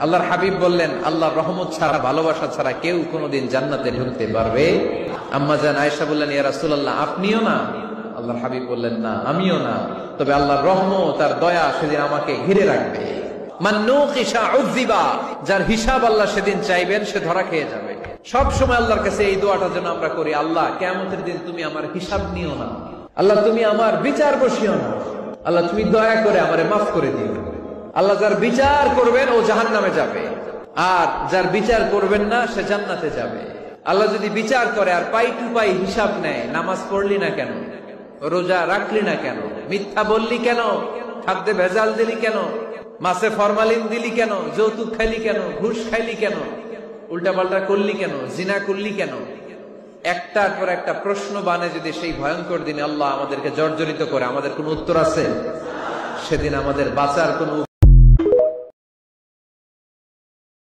আল্লাহর হাবিব বললেন, আল্লাহর রহমত ছাড়া, ভালোবাসা ছাড়া কেউ কোনোদিন জান্নাতে ঢুকতে পারবে? আম্মা জান আয়েশা বললেন, ইয়া রাসূলুল্লাহ, আপনিও না? আল্লাহর হাবিব বললেন, না, আমিও না, তবে আল্লাহর রহমত আর দয়া সেদিন আমাকে ঘিরে রাখবে। মান নুকিশা উযিবা, যার হিসাব আল্লাহ সেদিন চাইবেন সে ধরা খেয়ে যাবে। সব সময় আল্লাহর কাছে এই দোয়াটা যেন আমরা করি, আল্লাহ কিয়ামতের দিন তুমি আমার হিসাব নিও না, আল্লাহ তুমি আমার বিচার বসিও না, আল্লাহ তুমি দয়া করে আমারে মাফ করে দিও। আল্লাহ যার বিচার করবেন ও জাহান্নামে যাবে, আর যার বিচার করবেন না সে জান্নাতে যাবে। আল্লাহ যদি বিচার করে আর পাই টু পাই হিসাব নেয়, নামাজ পড়লি না কেন, রোজা রাখলি না কেন, মিথ্যা বললি কেন, খাদ্যে ভেজাল দিলি কেন, মাছে ফরমালিন দিলি কেন, যৌতুক খাইলি কেন, ঘুষ খাইলি কেন, উল্টা পাল্টা করলি কেন, জিনা করলি কেন, একটার পর একটা প্রশ্ন বানে যদি সেই ভয়ঙ্কর দিনে আল্লাহ আমাদেরকে জর্জরিত করে, আমাদের কোন উত্তর আছে? সেদিন আমাদের বাঁচার কোন